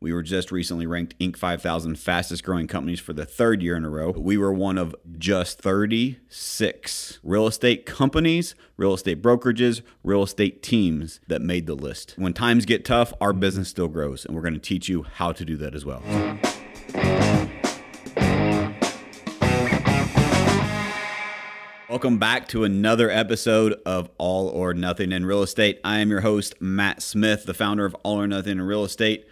We were just recently ranked Inc. 5000 fastest growing companies for the third year in a row. We were one of just 36 real estate companies, real estate brokerages, real estate teams that made the list. When times get tough, our business still grows, and we're going to teach you how to do that as well. Welcome back to another episode of All or Nothing in Real Estate. I am your host, Matt Smith, the founder of All or Nothing in Real Estate.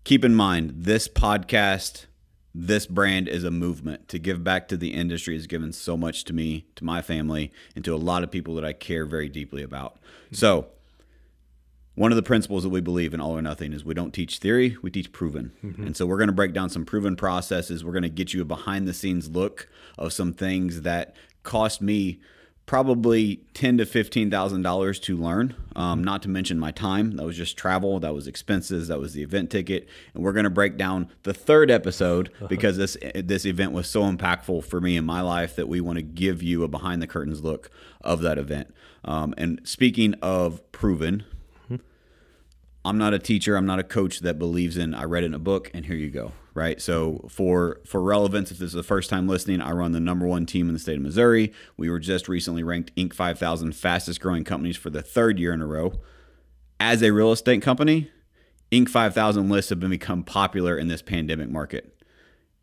Keep in mind, this podcast, this brand is a movement. To give back to the industry has given so much to me, to my family, and to a lot of people that I care very deeply about. So, one of the principles that we believe in All or Nothing is we don't teach theory, we teach proven. And so we're going to break down some proven processes. We're going to get you a behind-the-scenes look of some things that cost me probably $10,000 to $15,000 to learn, not to mention my time. That was just travel. That was expenses. That was the event ticket. And we're going to break down the third episode because this event was so impactful for me in my life that we want to give you a behind-the-curtains look of that event. And speaking of proven, I'm not a teacher. I'm not a coach that believes in I read it in a book and here you go, right? So for relevance, if this is the first time listening, I run the #1 team in the state of Missouri. We were just recently ranked Inc. 5000 fastest growing companies for the third year in a row. As a real estate company, Inc. 5000 lists have become popular in this pandemic market.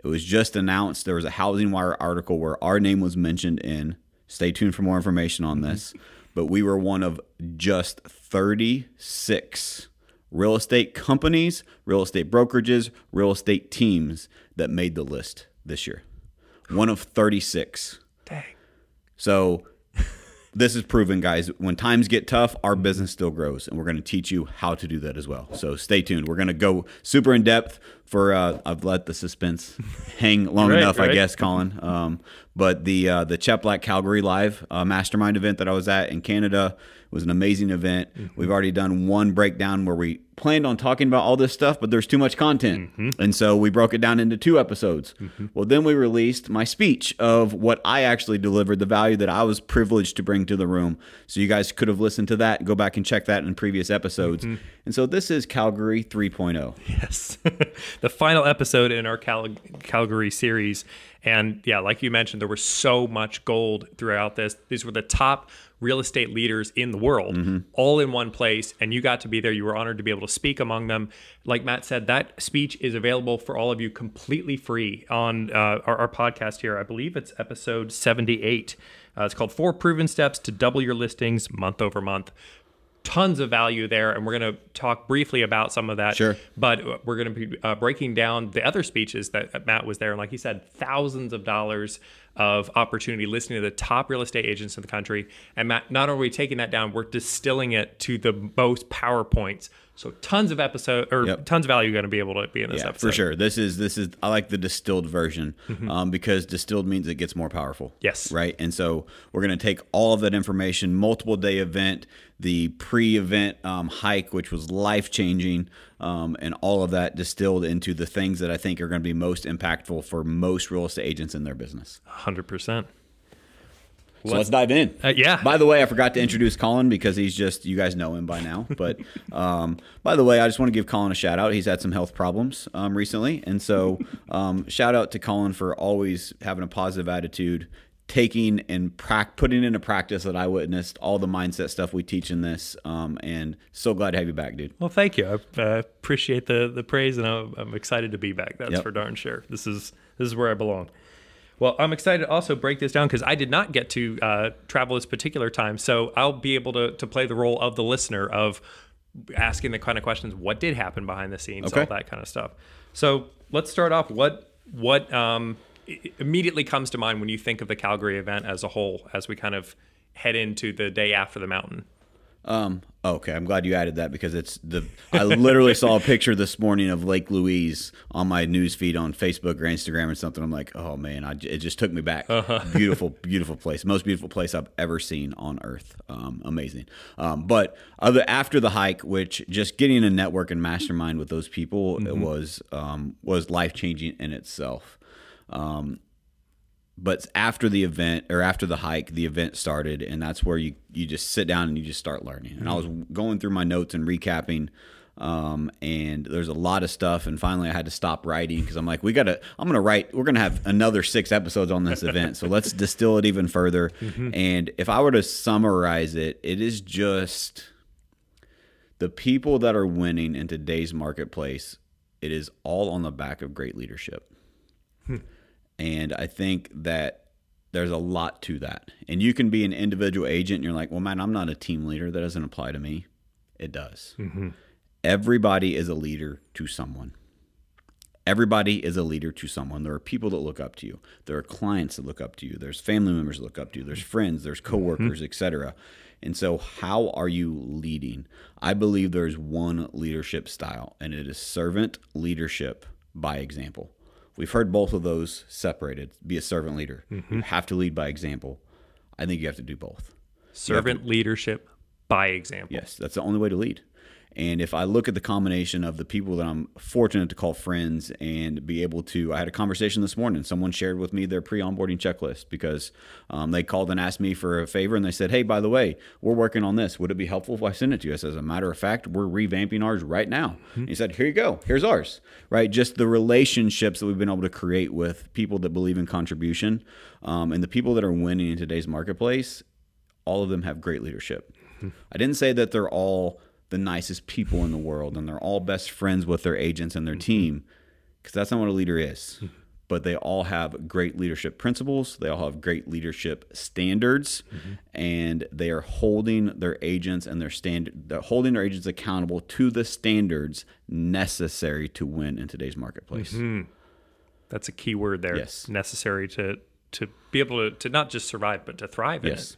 It was just announced. There was a Housing Wire article where our name was mentioned in. Stay tuned for more information on this. But we were one of just 36 real estate companies, real estate brokerages, real estate teams that made the list this year. One of 36. Dang. So this is proven, guys. When times get tough, our business still grows, and we're going to teach you how to do that as well. So stay tuned. We're going to go super in depth for I've let the suspense hang long enough, I guess, Colin. But the Cheplak Calgary Live mastermind event that I was at in Canada was an amazing event. We've already done one breakdown where we planned on talking about all this stuff, but there's too much content. And so we broke it down into 2 episodes. Well, then we released my speech of what I actually delivered, the value that I was privileged to bring to the room. So you guys could have listened to that, go back and check that in previous episodes. And so this is Calgary 3.0. Yes. The final episode in our Calgary series. And yeah, like you mentioned, there was so much gold throughout this. These were the top real estate leaders in the world, all in one place, and you got to be there. You were honored to be able to speak among them. Like Matt said, that speech is available for all of you completely free on our podcast here. I believe it's episode 78. It's called 4 Proven Steps to Double Your Listings Month Over Month. Tons of value there, and we're going to talk briefly about some of that. Sure. But we're going to be breaking down the other speeches that Matt was there, and like he said, thousands of dollars of opportunity listening to the top real estate agents in the country. And Matt, not only are we taking that down, we're distilling it to the most PowerPoints. So tons of tons of value going to be able to be in this episode. For sure. This is I like the distilled version because distilled means it gets more powerful. Yes. Right. And so we're going to take all of that information, multiple day event, the pre-event hike, which was life-changing, and all of that distilled into the things that I think are going to be most impactful for most real estate agents in their business. 100%. So let's dive in. Yeah. By the way, I forgot to introduce Colin because he's just, you guys know him by now. But by the way, I just want to give Colin a shout out. He's had some health problems recently. And so shout out to Colin for always having a positive attitude, taking and putting into practice that I witnessed, all the mindset stuff we teach in this. And so glad to have you back, dude. Well, thank you. I appreciate the praise, and I'm excited to be back. That's for darn sure. This is where I belong. Well, I'm excited to also break this down because I did not get to travel this particular time. So I'll be able to play the role of the listener, of asking the kind of questions, what did happen behind the scenes, all that kind of stuff. So let's start off. What immediately comes to mind when you think of the Calgary event as a whole, as we kind of head into the day after the mountain? Okay, I'm glad you added that because I literally saw a picture this morning of Lake Louise on my news feed on Facebook or Instagram or something. I'm like, oh man, it just took me back. Beautiful, beautiful place. Most beautiful place I've ever seen on earth. Amazing. But after the hike, which just getting a network and mastermind with those people, it was life-changing in itself. But after the event, or after the hike, the event started, and that's where you just sit down and you just start learning. And I was going through my notes and recapping And there's a lot of stuff. And finally I had to stop writing because I'm like, we're going to have another 6 episodes on this event. So let's distill it even further. And if I were to summarize it, it is just the people that are winning in today's marketplace. It is all on the back of great leadership. And I think that there's a lot to that. And you can be an individual agent and you're like, well, man, I'm not a team leader. That doesn't apply to me. It does. Everybody is a leader to someone. Everybody is a leader to someone. There are people that look up to you. There are clients that look up to you. There's family members that look up to you. There's friends, there's coworkers, etc. And so how are you leading? I believe there's one leadership style, and it is servant leadership by example. We've heard both of those separated. Be a servant leader. You have to lead by example. I think you have to do both. Servant leadership by example. Yes, that's the only way to lead. And if I look at the combination of the people that I'm fortunate to call friends and be able to, I had a conversation this morning. Someone shared with me their pre-onboarding checklist because they called and asked me for a favor and they said, hey, by the way, we're working on this. Would it be helpful if I send it to you? I said, as a matter of fact, we're revamping ours right now. And he said, here you go. Here's ours, right? Just the relationships that we've been able to create with people that believe in contribution and the people that are winning in today's marketplace, all of them have great leadership. I didn't say that they're all the nicest people in the world and they're all best friends with their agents and their team, because that's not what a leader is. But they all have great leadership principles. They all have great leadership standards, and they are holding their agents and they're holding their agents accountable to the standards necessary to win in today's marketplace. That's a key word there. Yes. Necessary to be able to not just survive, but to thrive in it.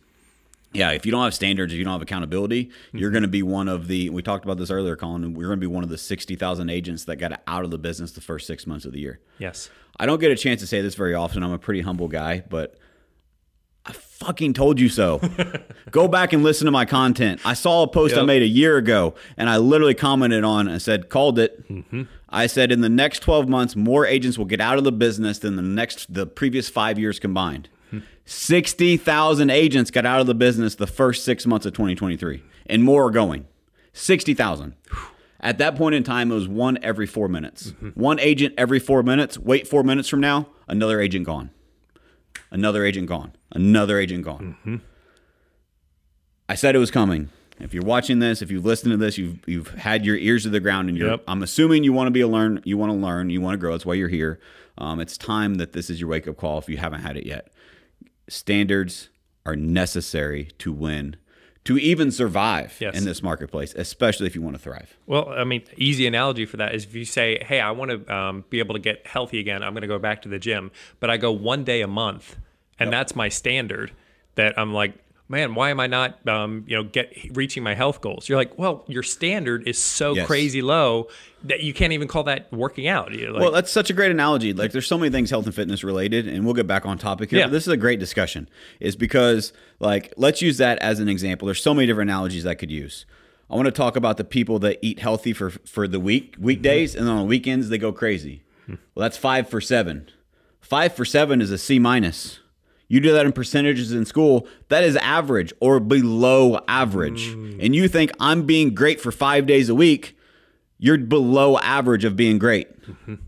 Yeah, if you don't have standards, if you don't have accountability, you're going to be one of the, we talked about this earlier, Colin, we're going to be one of the 60,000 agents that got out of the business the first 6 months of the year. Yes. I don't get a chance to say this very often. I'm a pretty humble guy, but I fucking told you so. Go back and listen to my content. I saw a post I made a year ago, and I literally commented on it and said, called it. I said, in the next 12 months, more agents will get out of the business than the previous 5 years combined. 60,000 agents got out of the business the first 6 months of 2023, and more are going. 60,000. At that point in time, it was one every 4 minutes. One agent every 4 minutes. Wait 4 minutes from now, another agent gone. Another agent gone. Another agent gone. I said it was coming. If you're watching this, if you've listened to this, you've had your ears to the ground, and I'm assuming you want to learn, you want to grow. That's why you're here. It's time that this is your wake-up call if you haven't had it yet. Standards are necessary to win, to even survive in this marketplace, especially if you want to thrive. Well, I mean, easy analogy for that is if you say, hey, I want to be able to get healthy again, I'm going to go back to the gym, but I go 1 day a month, and that's my standard, that I'm like, man, why am I not, reaching my health goals? You're like, well, your standard is so crazy low that you can't even call that working out. Well, that's such a great analogy. Like, there's so many things health and fitness related, and we'll get back on topic here. But this is a great discussion. Is because, like, let's use that as an example. There's so many different analogies I could use. I want to talk about the people that eat healthy for the weekdays, and then on the weekends they go crazy. Well, that's 5 for 7. 5 for 7 is a C minus. You do that in percentages in school, that is average or below average. And you think I'm being great for 5 days a week, you're below average of being great.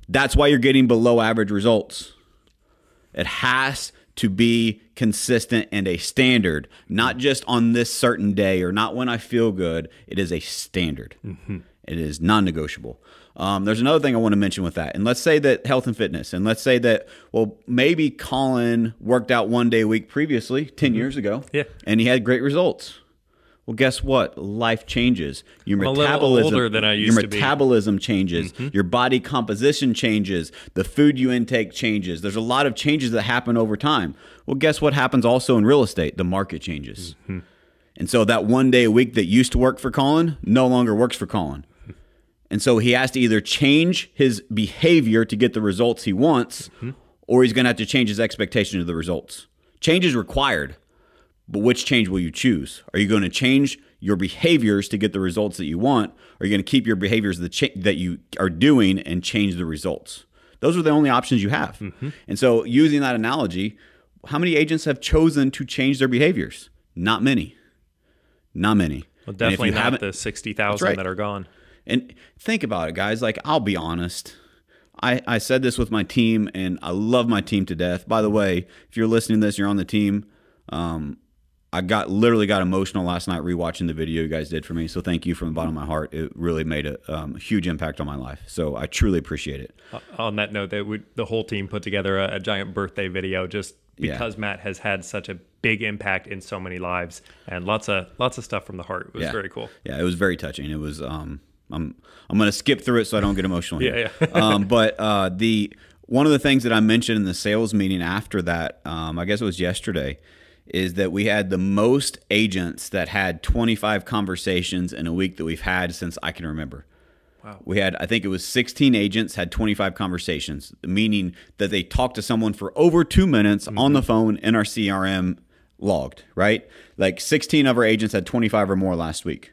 That's why you're getting below average results. It has to be consistent and a standard, not just on this certain day or not when I feel good. It is a standard. It is non-negotiable. There's another thing I want to mention with that. And let's say that health and fitness, and let's say that, well, maybe Colin worked out 1 day a week previously, 10 years ago, and he had great results. Well, guess what? Life changes. Your metabolism, a little older than I used to be. Your metabolism changes. Your body composition changes. The food you intake changes. There's a lot of changes that happen over time. Well, guess what happens also in real estate? The market changes. And so that 1 day a week that used to work for Colin no longer works for Colin. And so he has to either change his behavior to get the results he wants, or he's going to have to change his expectation of the results. Change is required, but which change will you choose? Are you going to change your behaviors to get the results that you want, or are you going to keep your behaviors that you are doing and change the results? Those are the only options you have. And so using that analogy, how many agents have chosen to change their behaviors? Not many. Not many. Well, definitely not the 60,000 that are gone. And think about it, guys. Like, I'll be honest. I said this with my team, and I love my team to death. By the way, if you're listening to this, you're on the team. I literally got emotional last night rewatching the video you guys did for me. So thank you from the bottom of my heart. It really made a huge impact on my life. So I truly appreciate it. On that note, the whole team put together a giant birthday video just because Matt has had such a big impact in so many lives, and lots of stuff from the heart. It was very cool. Yeah, it was very touching. It was. I'm going to skip through it so I don't get emotional here. But one of the things that I mentioned in the sales meeting after that, I guess it was yesterday, is that we had the most agents that had 25 conversations in a week that we've had since I can remember. Wow. We had, I think it was 16 agents had 25 conversations, meaning that they talked to someone for over 2 minutes on the phone in our CRM logged, right? Like 16 of our agents had 25 or more last week.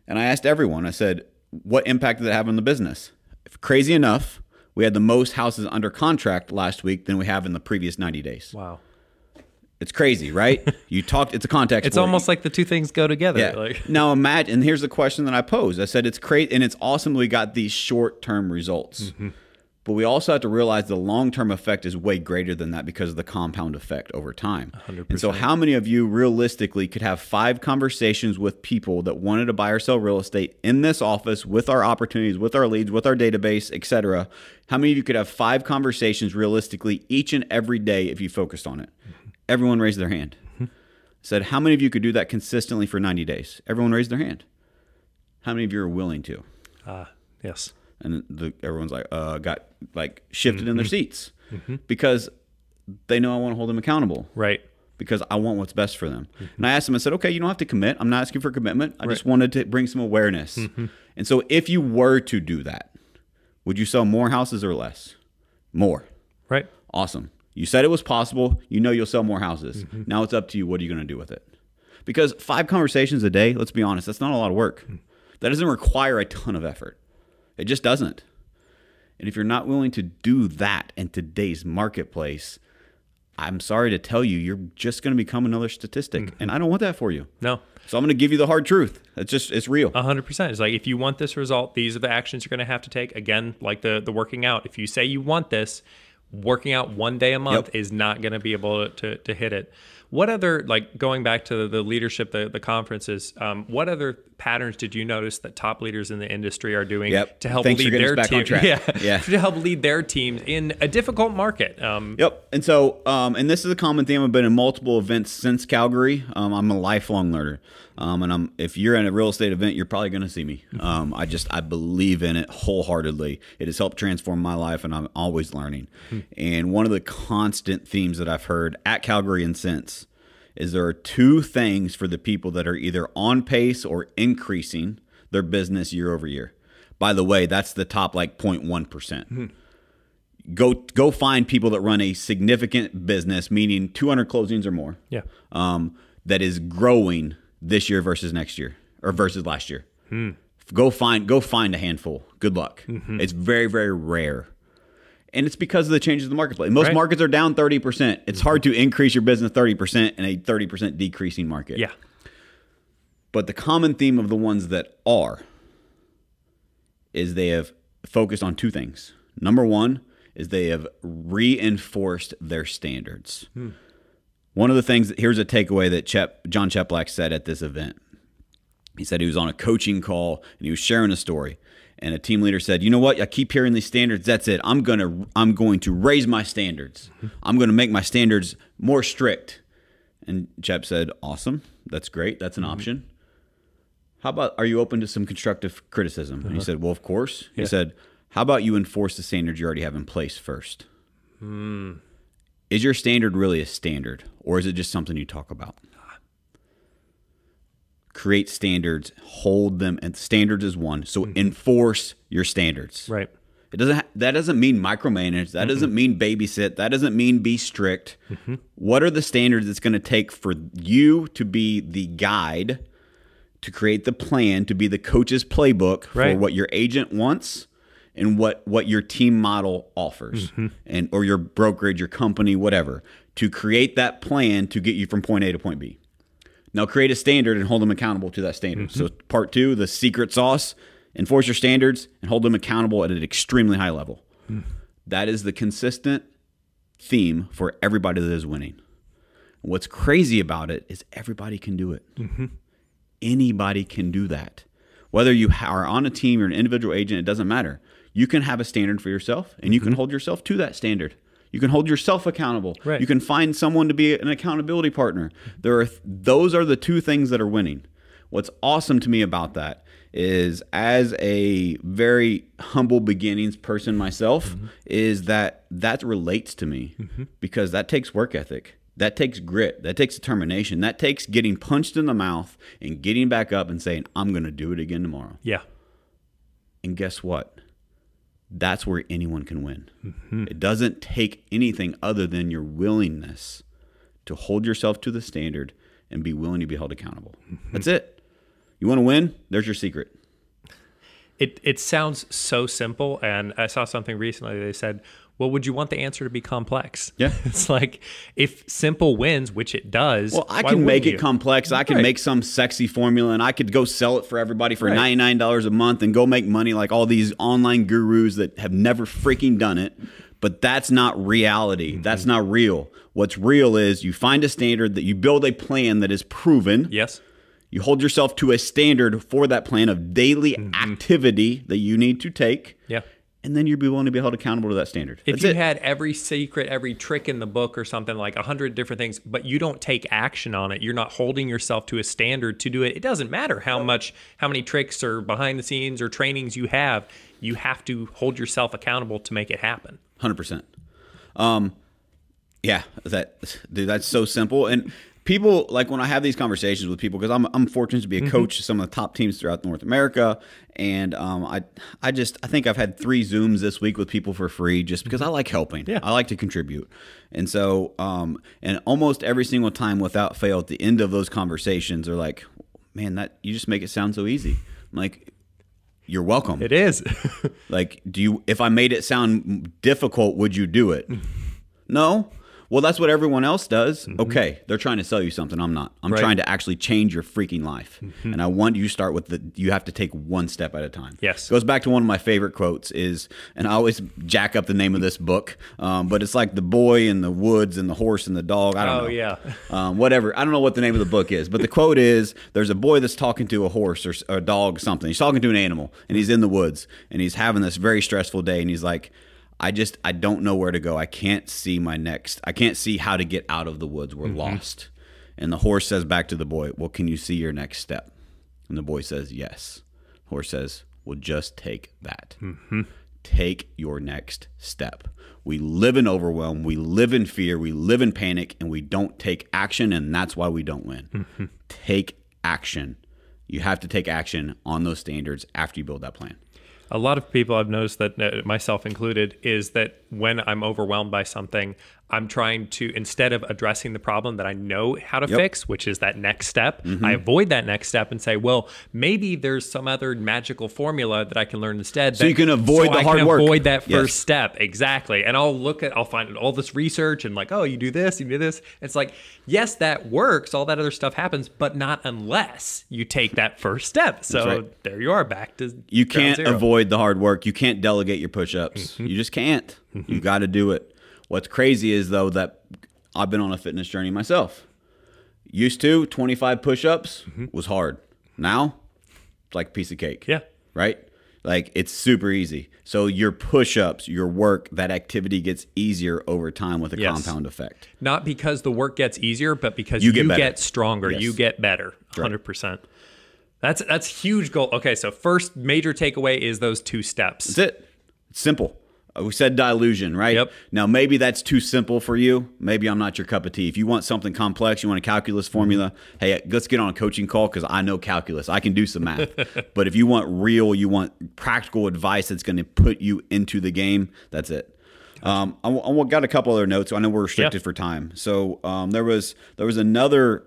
And I asked everyone, I said, what impact did it have on the business? If crazy enough, we had the most houses under contract last week than we have in the previous 90 days. Wow. It's crazy, right? You talked, it's a context. It's almost like the two things go together. Yeah. Like. Now imagine, and here's the question that I posed. I said, it's great and it's awesome we got these short-term results. But we also have to realize the long-term effect is way greater than that because of the compound effect over time. 100%. And so how many of you realistically could have 5 conversations with people that wanted to buy or sell real estate in this office with our opportunities, with our leads, with our database, etc.? How many of you could have 5 conversations realistically each and every day if you focused on it? Everyone raised their hand. Said, how many of you could do that consistently for 90 days? Everyone raised their hand. How many of you are willing to? Yes. And everyone's like, got like shifted in their seats because they know I want to hold them accountable. Right. Because I want what's best for them. And I asked them, I said, okay, you don't have to commit. I'm not asking for commitment. I just wanted to bring some awareness. And so if you were to do that, would you sell more houses or less? More. Right. Awesome. You said it was possible. You know you'll sell more houses. Now it's up to you. What are you going to do with it? Because 5 conversations a day, let's be honest, that's not a lot of work. That doesn't require a ton of effort. It just doesn't. And if you're not willing to do that in today's marketplace, I'm sorry to tell you, you're just going to become another statistic. And I don't want that for you. No. So I'm going to give you the hard truth. It's real. 100%. It's like, if you want this result, these are the actions you're going to have to take. Again, like the working out. If you say you want this, working out 1 day a month is not going to be able to hit it. What other, like going back to the leadership, the conferences, what other patterns did you notice that top leaders in the industry are doing to help lead their team? To help lead their teams in a difficult market. And so, and this is a common theme. I've been in multiple events since Calgary. I'm a lifelong learner. And if you're in a real estate event, you're probably going to see me. I believe in it wholeheartedly. It has helped transform my life, and I'm always learning. And one of the constant themes that I've heard at Calgary and since is there are 2 things for the people that are either on pace or increasing their business year over year. By the way, that's the top like 0.1%. Go find people that run a significant business, meaning 200 closings or more. That is growing this year versus next year or versus last year. Go find a handful. Good luck. It's very, very rare. And it's because of the changes in the marketplace. Most markets are down 30%. It's hard to increase your business 30% in a 30% decreasing market. But the common theme of the ones that are is they have focused on 2 things. Number 1 is they have reinforced their standards. One of the things, here's a takeaway that John Cheplak said at this event. He said he was on a coaching call and he was sharing a story. And a team leader said, you know what? I keep hearing these standards. That's it. I'm going to raise my standards. I'm going to make my standards more strict. And Chep said, awesome. That's great. That's an option. How about, are you open to some constructive criticism? And he said, well, of course. He said, how about you enforce the standards you already have in place first? Is your standard really a standard, or is it just something you talk about? Create standards, hold them, and standards is one. So enforce your standards. Right. That doesn't mean micromanage. That doesn't mean babysit. That doesn't mean be strict. What are the standards it's going to take for you to be the guide, to create the plan, to be the coach's playbook for what your agent wants and what your team model offers, and or your brokerage, your company, whatever, to create that plan to get you from point A to point B. Now create a standard and hold them accountable to that standard. So part 2, the secret sauce, Enforce your standards and hold them accountable at an extremely high level. That is the consistent theme for everybody that is winning. What's crazy about it is everybody can do it. Anybody can do that. Whether you are on a team or an individual agent, it doesn't matter. You can have a standard for yourself, and you can hold yourself to that standard. You can hold yourself accountable. Right. You can find someone to be an accountability partner. Those are the two things that are winning. What's awesome to me about that is, as a very humble beginnings person myself, is that relates to me because that takes work ethic. That takes grit. That takes determination. That takes getting punched in the mouth and getting back up and saying, I'm going to do it again tomorrow. Yeah. And guess what? That's where anyone can win. It doesn't take anything other than your willingness to hold yourself to the standard and be willing to be held accountable. That's it. You want to win? There's your secret. It sounds so simple. And I saw something recently. They said, well, would you want the answer to be complex? Yeah. It's like, if simple wins, which it does. Well, I can make it complex. I can make some sexy formula, and I could go sell it for everybody for $99 a month and go make money like all these online gurus that have never freaking done it. But that's not reality. That's not real. What's real is you find a standard, that you build a plan that is proven. Yes. You hold yourself to a standard for that plan of daily activity that you need to take. Yeah. And then you'll be willing to be held accountable to that standard. If you had every secret, every trick in the book or something, like 100 different things, but you don't take action on it, you're not holding yourself to a standard to do it. It doesn't matter how many tricks or behind the scenes or trainings you have to hold yourself accountable to make it happen. 100%. Yeah, that's so simple. And people, like, when I have these conversations with people, because I'm fortunate to be a coach to some of the top teams throughout North America, and I think I've had 3 Zooms this week with people for free just because I like helping. Yeah. I like to contribute. And so, and almost every single time without fail, at the end of those conversations, they're like, man, that you just make it sound so easy. I'm like, you're welcome. It is. Like, if I made it sound difficult, would you do it? No. Well, that's what everyone else does. Okay, they're trying to sell you something. I'm not. I'm trying to actually change your freaking life. And I want you to start with you have to take one step at a time. Yes. It goes back to one of my favorite quotes is, and I always jack up the name of this book, but it's like the boy in the woods and the horse and the dog. I don't know. Yeah. Whatever. I don't know what the name of the book is, but the quote is, there's a boy that's talking to a horse or a dog or something. He's talking to an animal, and he's in the woods, and he's having this very stressful day, and he's like, I don't know where to go. I can't see how to get out of the woods. We're lost. And the horse says back to the boy, well, can you see your next step? And the boy says, yes. The horse says, well, just take that. Take your next step. We live in overwhelm. We live in fear. We live in panic, and we don't take action, and that's why we don't win. Take action. You have to take action on those standards after you build that plan. A lot of people, I've noticed that, myself included, is that when I'm overwhelmed by something, I'm trying to, instead of addressing the problem that I know how to fix, which is that next step, I avoid that next step and say, well, maybe there's some other magical formula that I can learn instead. So you can avoid the hard work. Avoid that first step. Exactly. And I'll find all this research and like, oh, you do this, you do this. It's like, yes, that works. All that other stuff happens, but not unless you take that first step. So there you are, back to you can't avoid the hard work. You can't delegate your push-ups. You just can't. You got to do it. What's crazy is, though, that I've been on a fitness journey myself. Used to, 25 push-ups was hard. Now, it's like a piece of cake. Yeah. Right? Like, it's super easy. So your push-ups, your work, that activity gets easier over time with a compound effect. Not because the work gets easier, but because you get stronger. Yes. You get better. 100%. That's huge goal. Okay, so first major takeaway is those 2 steps. That's it. It's simple. We said dilution, right? Yep. Now, maybe that's too simple for you. Maybe I'm not your cup of tea. If you want something complex, you want a calculus formula, hey, let's get on a coaching call because I know calculus. I can do some math. But if you want practical advice that's going to put you into the game, that's it. I got a couple other notes. I know we're restricted for time. So there was another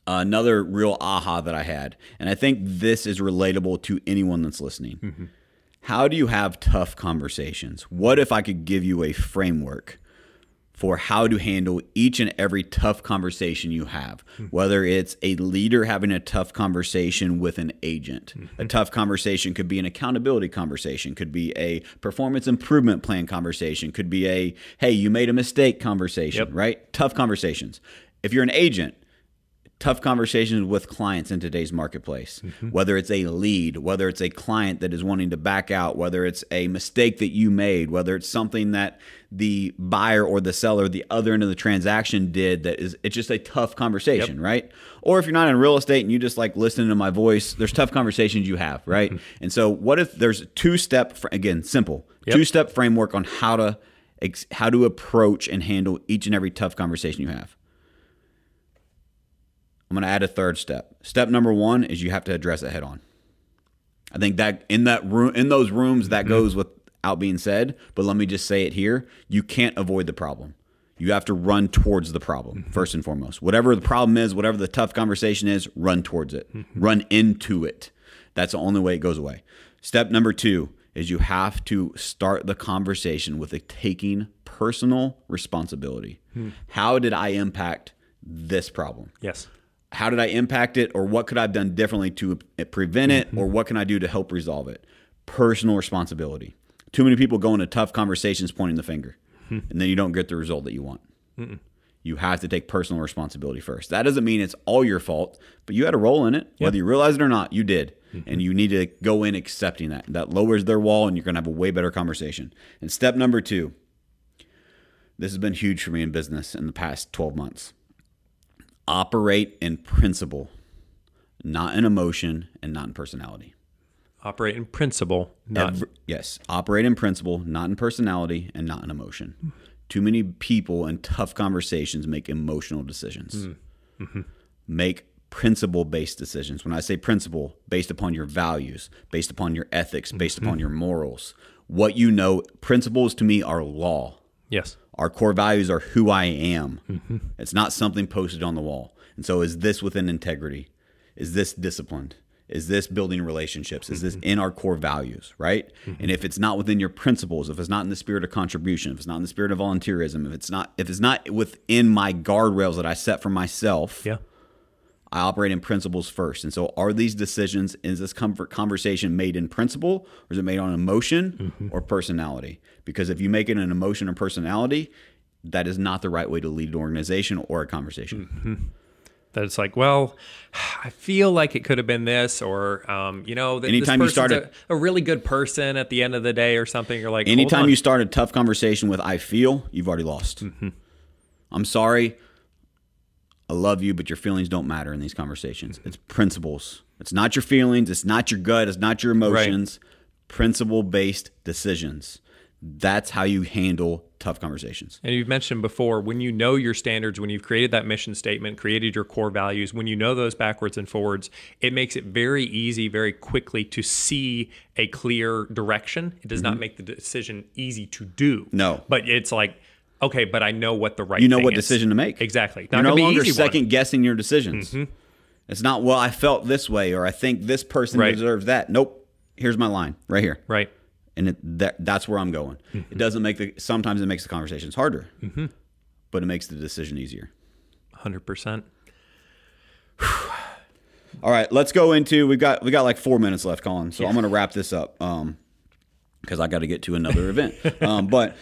real aha that I had. And I think this is relatable to anyone that's listening. How do you have tough conversations? What if I could give you a framework for how to handle each and every tough conversation you have, whether it's a leader having a tough conversation with an agent. A tough conversation could be an accountability conversation, could be a performance improvement plan conversation, could be a, hey, you made a mistake conversation, right? Tough conversations. If you're an agent, tough conversations with clients in today's marketplace, whether it's a lead, whether it's a client that is wanting to back out, whether it's a mistake that you made, whether it's something that the buyer or the seller, the other end of the transaction did that is, it's just a tough conversation, right? Or if you're not in real estate and you just like listening to my voice, there's tough conversations you have, right? And so what if there's a two-step, again, simple, two-step framework on how to approach and handle each and every tough conversation you have. I'm going to add a third step. Step number one is you have to address it head on. I think that in those rooms that goes without being said, but let me just say it here. You can't avoid the problem. You have to run towards the problem first and foremost. Whatever the problem is, whatever the tough conversation is, run towards it. Run into it. That's the only way it goes away. Step number two is you have to start the conversation with taking personal responsibility. How did I impact this problem? Yes. How did I impact it, or what could I have done differently to prevent it, or what can I do to help resolve it? Personal responsibility. Too many people go into tough conversations pointing the finger, and then you don't get the result that you want. You have to take personal responsibility first. That doesn't mean it's all your fault, but you had a role in it. Whether you realize it or not, you did. And you need to go in accepting that. That lowers their wall, and you're going to have a way better conversation. And step number two, this has been huge for me in business in the past 12 months. Operate in principle, not in emotion and not in personality. Operate in principle, yes, operate in principle, not in personality and not in emotion. Too many people in tough conversations make emotional decisions. Make principle-based decisions. When I say principle, based upon your values, based upon your ethics, based upon your morals. What you know, principles to me are law. Yes. Our core values are who I am. It's not something posted on the wall. And so is this within integrity? Is this disciplined? Is this building relationships? Is this in our core values, right? And if it's not within your principles, if it's not in the spirit of contribution, if it's not in the spirit of volunteerism, if it's not within my guardrails that I set for myself, I operate in principles first. And so are these decisions, is this conversation made in principle, or is it made on emotion or personality? Because if you make it an emotion or personality, that is not the right way to lead an organization or a conversation. That it's like, well, I feel like it could have been this, or, anytime this you start a really good person at the end of the day or something, you're like, anytime you start a tough conversation with I feel, you've already lost. I'm sorry. I love you, but your feelings don't matter in these conversations. It's principles. It's not your feelings. It's not your gut. It's not your emotions. Principle-based decisions. That's how you handle tough conversations. And you've mentioned before, when you know your standards, when you've created that mission statement, created your core values, when you know those backwards and forwards, it makes it very easy, very quickly to see a clear direction. It does not make the decision easy to do. No. But it's like, okay, but I know what the right thing is. You know what is. decision to make. Exactly. You're no longer second-guessing your decisions. It's not, well, I felt this way, or I think this person deserves that. Nope. Here's my line right here. Right. And that's where I'm going. It doesn't sometimes it makes the conversations harder, but it makes the decision easier. 100%. All right, let's go into, we got like 4 minutes left, Colin. So I'm going to wrap this up because I got to get to another event. But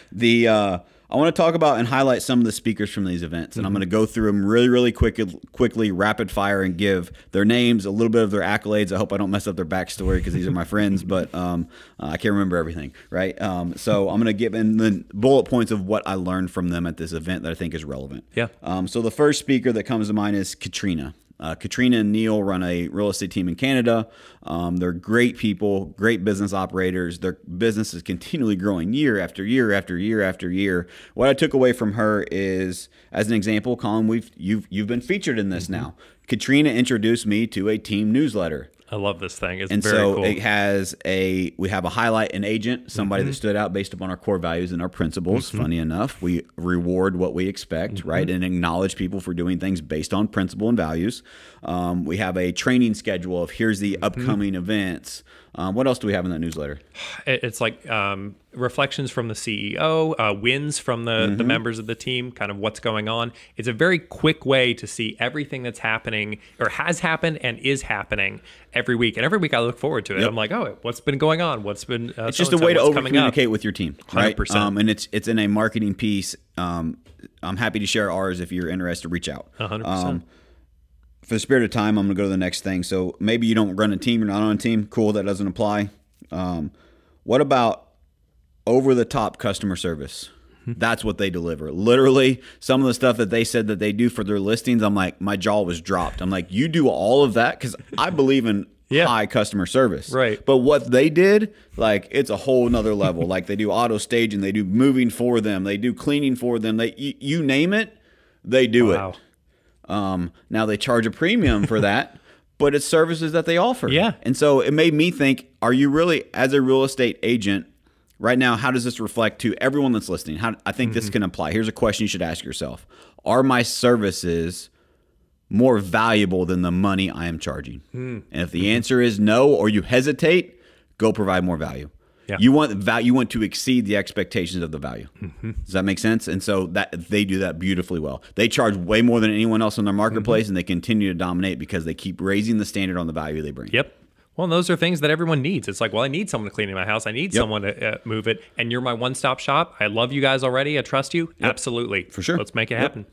I want to talk about and highlight some of the speakers from these events, and I'm going to go through them really quickly, rapid fire, and give their names, a little bit of their accolades. I hope I don't mess up their backstory because these are my friends, but I can't remember everything, right? So I'm going to give in the bullet points of what I learned from them at this event that I think is relevant. Yeah. So the first speaker that comes to mind is Katrina. Katrina and Neil run a real estate team in Canada. They're great people, great business operators. Their business is continually growing year after year after year after year. What I took away from her is, as an example, Colin, you've been featured in this now. Katrina introduced me to a team newsletter. I love this thing. It's and very so cool. It has we have a highlight an agent, somebody that stood out based upon our core values and our principles. Funny enough, we reward what we expect, right? And acknowledge people for doing things based on principle and values. We have a training schedule of here's the upcoming events. What else do we have in that newsletter? It's like reflections from the CEO, wins from the members of the team, kind of what's going on. It's a very quick way to see everything that's happening or has happened and is happening every week. And every week I look forward to it. Yep. I'm like, oh, what's been going on? What's been it's just a way to over-communicate with your team, right? 100%. And it's in a marketing piece. I'm happy to share ours if you're interested. Reach out. 100%. For the spirit of time, I'm going to go to the next thing. So maybe you don't run a team, you're not on a team. Cool, that doesn't apply. What about over-the-top customer service? That's what they deliver. Literally, some of the stuff that they said that they do for their listings, I'm like, my jaw was dropped. I'm like, you do all of that? Because I believe in high customer service. Right. But what they did, like, it's a whole nother level. Like, they do auto staging, they do moving for them, they do cleaning for them. You name it, they do it. Now they charge a premium for that, but it's services that they offer. Yeah. And so it made me think, are you really, as a real estate agent right now, how does this reflect to everyone that's listening? I think this can apply. Here's a question you should ask yourself. Are my services more valuable than the money I am charging? And if the answer is no, or you hesitate, go provide more value. Yeah. You want to exceed the expectations of the value. Does that make sense? And so that they do that beautifully well. They charge way more than anyone else in their marketplace, and they continue to dominate because they keep raising the standard on the value they bring. Yep. Well, and those are things that everyone needs. It's like, well, I need someone to clean in my house. I need someone to move it. And you're my one-stop shop. I love you guys already. I trust you. Absolutely. For sure. Let's make it happen.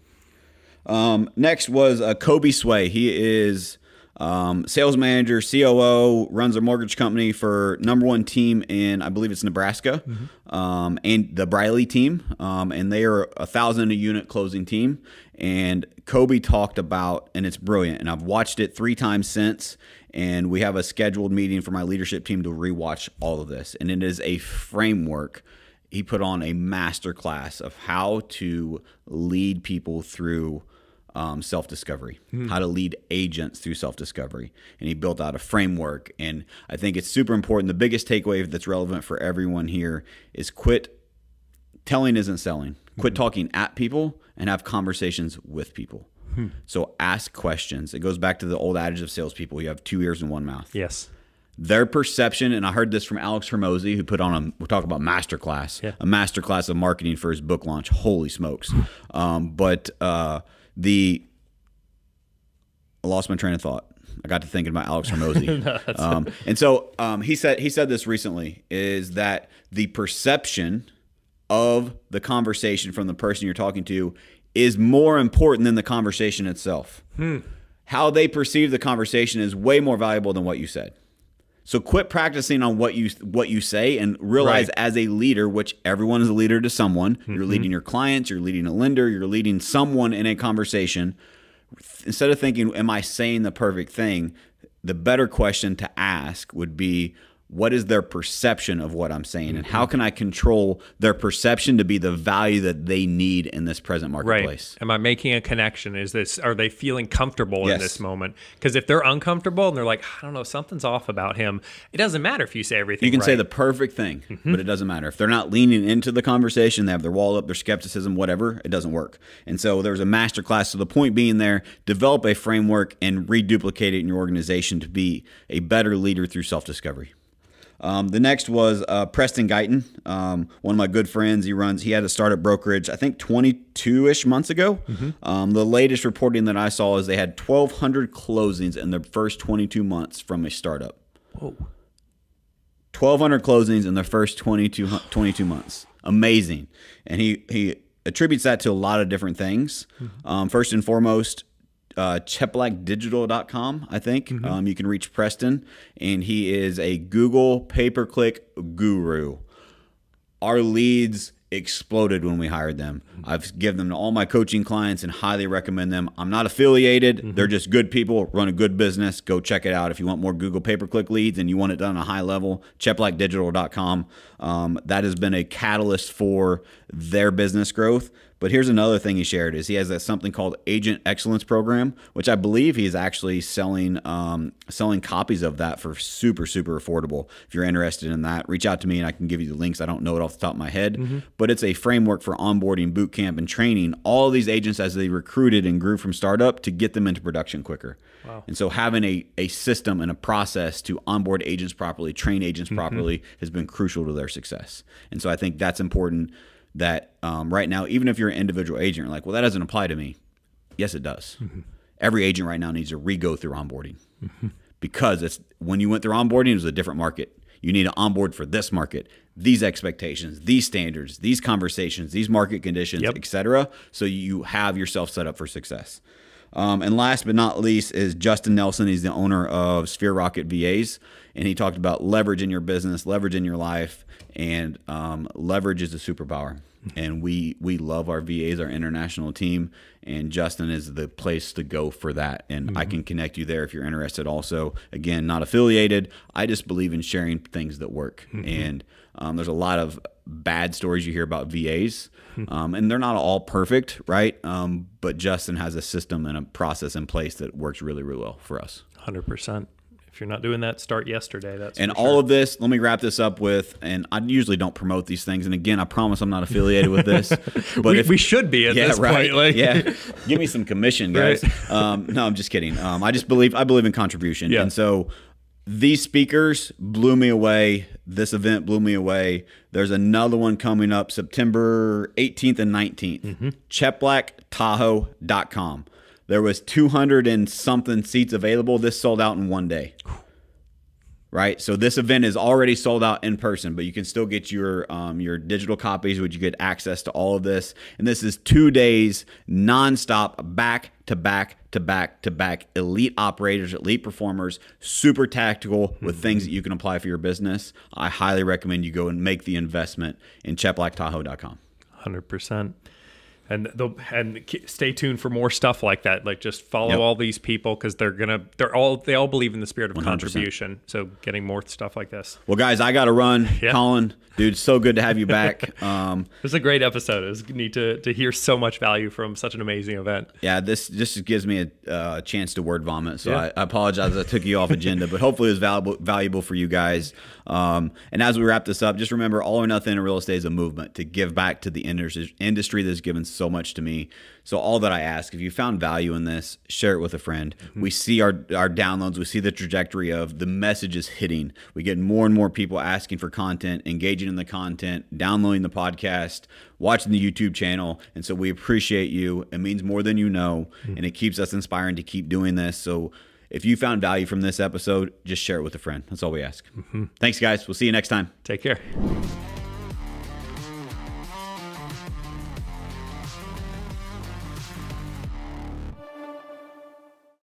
Next was Kobe Sway. He is sales manager, COO, runs a mortgage company for #1 team in, I believe it's Nebraska, and the Briley team. And they are 1,000 a unit closing team. And Kobe talked about, and it's brilliant, and I've watched it 3 times since, and we have a scheduled meeting for my leadership team to rewatch all of this. And it is a framework. He put on a master class of how to lead people through self-discovery, how to lead agents through self-discovery. And he built out a framework. And I think it's super important. The biggest takeaway that's relevant for everyone here is quit telling isn't selling. Quit talking at people and have conversations with people. So ask questions. It goes back to the old adage of salespeople. You have 2 ears and 1 mouth. Yes. Their perception, and I heard this from Alex Hermosi, who put on we're talking about masterclass, a masterclass of marketing for his book launch. Holy smokes. I lost my train of thought. I got to thinking about Alex Hermosi. And so he said this recently, is that the perception of the conversation from the person you're talking to is more important than the conversation itself. How they perceive the conversation is way more valuable than what you said. So quit practicing on what you say and realize as a leader, which everyone is a leader to someone. You're leading your clients, you're leading a lender, you're leading someone in a conversation. Instead of thinking, am I saying the perfect thing? The better question to ask would be, what is their perception of what I'm saying? And how can I control their perception to be the value that they need in this present marketplace? Right. Am I making a connection? Are they feeling comfortable in this moment? Because if they're uncomfortable and they're like, I don't know, something's off about him, it doesn't matter if you say everything. You can say the perfect thing, but it doesn't matter. If they're not leaning into the conversation, they have their wall up, their skepticism, whatever, it doesn't work. And so there's a master class. So the point being there, develop a framework and reduplicate it in your organization to be a better leader through self-discovery. The next was Preston Guyton, one of my good friends. He had a startup brokerage, I think 22-ish months ago. The latest reporting that I saw is they had 1,200 closings in their first 22 months from a startup. Whoa. 1,200 closings in their first 22 months. Amazing. And he attributes that to a lot of different things. First and foremost, Cheplakdigital.com, I think. You can reach Preston, and he is a Google pay-per-click guru. Our leads exploded when we hired them. I've given them to all my coaching clients and highly recommend them. I'm not affiliated. They're just good people, run a good business. Go check it out. If you want more Google pay-per-click leads and you want it done at a high level, Cheplakdigital.com. That has been a catalyst for their business growth. But here's another thing he shared is he has something called Agent Excellence Program, which I believe he's actually selling copies of that for super, super affordable. If you're interested in that, reach out to me and I can give you the links. I don't know it off the top of my head, but it's a framework for onboarding, boot camp, and training all of these agents as they recruited and grew from startup to get them into production quicker. Wow. And so having a system and a process to onboard agents properly, train agents properly has been crucial to their success. And so I think that's important that right now, even if you're an individual agent, you're like, well, that doesn't apply to me. Yes, it does. Every agent right now needs to re-go through onboarding because it's when you went through onboarding, it was a different market. You need to onboard for this market, these expectations, these standards, these conversations, these market conditions, etc. So you have yourself set up for success. And last but not least is Justin Nelson. He's the owner of Sphere Rocket VAs. And he talked about leverage in your business, leverage in your life, and leverage is a superpower. And we love our VAs, our international team, and Justin is the place to go for that. And I can connect you there if you're interested also. Again, not affiliated. I just believe in sharing things that work. And there's a lot of bad stories you hear about VAs, and they're not all perfect, right? But Justin has a system and a process in place that works really, really well for us. 100%. If you're not doing that, start yesterday. That's and for all sure. of this, let me wrap this up with, and I usually don't promote these things. And again, I promise I'm not affiliated with this. But we should be at this point. Like. Give me some commission, guys. Right. No, I'm just kidding. I believe in contribution. And so these speakers blew me away. This event blew me away. There's another one coming up September 18th and 19th. CheplakTahoe.com. There was 200 and something seats available. This sold out in one day. Right? So this event is already sold out in person, but you can still get your digital copies, which you get access to all of this. And this is 2 days nonstop, back to back to back to back, elite operators, elite performers, super tactical with things that you can apply for your business. I highly recommend you go and make the investment in CheplakTahoe.com. 100%. And stay tuned for more stuff like that. Like just follow all these people because they all believe in the spirit of 100%. Contribution. So getting more stuff like this. Well, guys, I got to run. Colin, dude, so good to have you back. It was a great episode. It was neat to hear so much value from such an amazing event. Yeah, this just gives me a chance to word vomit. So I apologize I took you off agenda, but hopefully it was valuable for you guys. And as we wrap this up, just remember all or nothing in real estate is a movement to give back to the industry that's given so much to me. So all that I ask, if you found value in this, share it with a friend. We see our downloads. We see the trajectory of the message is hitting. We get more and more people asking for content, engaging in the content, downloading the podcast, watching the YouTube channel. And so we appreciate you. It means more than you know, and it keeps us inspiring to keep doing this. So if you found value from this episode, just share it with a friend. That's all we ask. Thanks, guys. We'll see you next time. Take care.